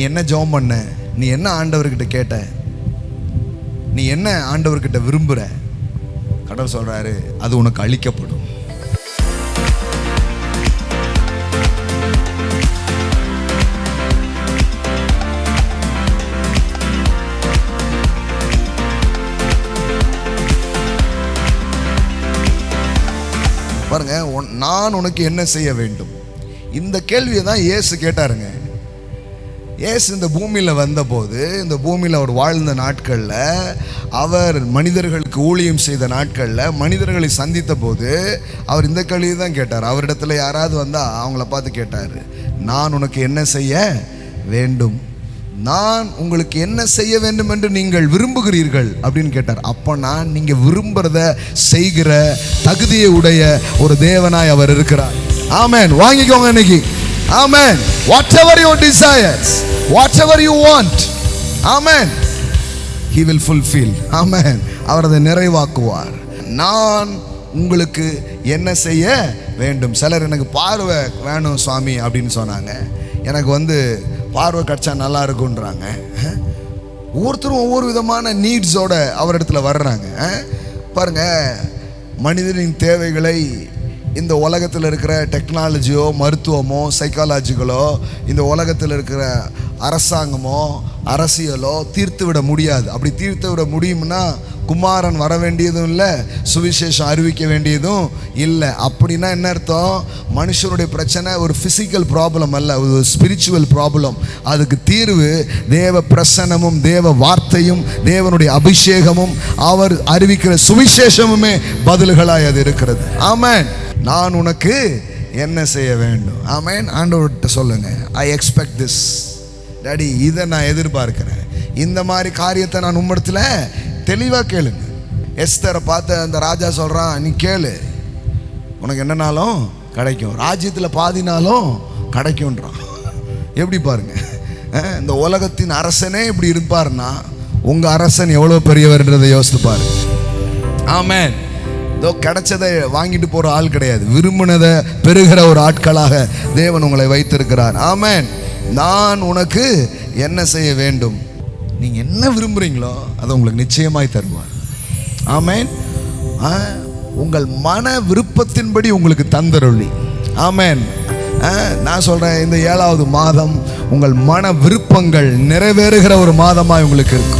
என்ன ஜெபம் பண்ண, நீ என்ன ஆண்டவர்கிட்ட கேட்ட, நீ என்ன ஆண்டவர்கிட்ட விரும்புற, கடவுள் சொல்றாரு அது உனக்கு அளிக்கப்படும். பாருங்க, நான் உனக்கு என்ன செய்ய வேண்டும், இந்த கேள்வியை தான் இயேசு கேட்டாருங்க. இயேசு இந்த பூமியில் வந்தபோது, இந்த பூமியில் அவர் வாழ்ந்த நாட்களில், அவர் மனிதர்களுக்கு ஊழியம் செய்த நாட்களில், மனிதர்களை சந்தித்த போது அவர் இந்த கேள்வியை தான் கேட்டார். அவரிடத்துல யாராவது வந்தால் அவங்கள பார்த்து கேட்டார், நான் உனக்கு என்ன செய்ய வேண்டும், நான் உங்களுக்கு என்ன செய்ய வேண்டும் என்று நீங்கள் விரும்புகிறீர்கள் அப்படின்னு கேட்டார். அப்போ நான் நீங்கள் விரும்புகிறத செய்கிற தகுதியை உடைய ஒரு தேவனாய் அவர் இருக்கிறார். ஆமென். வாங்கிக்கோங்க இன்னைக்கு. ஆமென். Whatever your desires, whatever you want, amen, he will fulfill. ஆமென். அவர் அதை நிறைவாக்குவார். நான் உங்களுக்கு என்ன செய்ய வேண்டும். சிலர் எனக்கு பார்வை வேணும் சுவாமி அப்படின்னு சொன்னாங்க. எனக்கு பார்வை கிடைச்சா நல்லா இருக்குன்றாங்க. ஒவ்வொருத்தரும் ஒவ்வொரு விதமான நீட்ஸோட அவரிடத்துல வர்றாங்க. பாருங்க, மனிதனின் தேவைகளை இந்த உலகத்தில் இருக்கிற டெக்னாலஜியோ, மருத்துவமோ, சைக்காலஜிகளோ, இந்த உலகத்தில் இருக்கிற அரசாங்கமோ, அரசியலோ தீர்த்து விட முடியாது. அப்படி தீர்த்து விட முடியும்னா குமாரன் வர வேண்டியதும் இல்லை, சுவிசேஷம் அறிவிக்க வேண்டியதும் இல்லை. அப்படின்னா என்ன அர்த்தம்? மனுஷனுடைய பிரச்சனை ஒரு ஃபிசிக்கல் ப்ராப்ளம் அல்ல, ஒரு ஸ்பிரிச்சுவல் ப்ராப்ளம். அதுக்கு தீர்வு தேவ பிரசன்னமும், தேவ வார்த்தையும், தேவனுடைய அபிஷேகமும், அவர் அறிவிக்கிற சுவிசேஷமுமே பதில்களாய் அது இருக்கிறது. ஆமென். நான் உனக்கு என்ன செய்ய வேண்டும். ஆமென். ஆண்டவர்கிட்ட சொல்லுங்க, ஐ எக்ஸ்பெக்ட் திஸ் டாடி, இதை நான் எதிர்பார்க்கிறேன், இந்த மாதிரி காரியத்தை நான் உம்மிடத்துல தெளிவாக கேளுங்க. எஸ்தரை பார்த்து அந்த ராஜா சொல்கிறான், நீ கேளு, உனக்கு என்னன்னாலும் கிடைக்கும், ராஜ்யத்தில் பாதினாலும் கிடைக்கும்ன்றான். எப்படி பாருங்க, இந்த உலகத்தின் அரசனே இப்படி இருப்பார்னா உங்கள் அரசன் எவ்வளோ பெரியவர்ன்றதை யோசித்து பாருங்க. ஆமென். இதோ கிடைச்சதை வாங்கிட்டு போகிற ஆள் கிடையாது, விரும்பினதை பெறுகிற ஒரு ஆட்களாக தேவன் உங்களை வைத்திருக்கிறார். ஆமென். நான் உனக்கு என்ன செய்ய வேண்டும், நீங்கள் என்ன விரும்புகிறீங்களோ அதை உங்களுக்கு நிச்சயமாய் தருவார். ஆமென். உங்கள் மன விருப்பத்தின்படி உங்களுக்கு தந்தருளி. ஆமென். நான் சொல்கிறேன், இந்த 7வது மாதம் உங்கள் மன விருப்பங்கள் நிறைவேறுகிற ஒரு மாதமாக உங்களுக்கு இருக்கும்.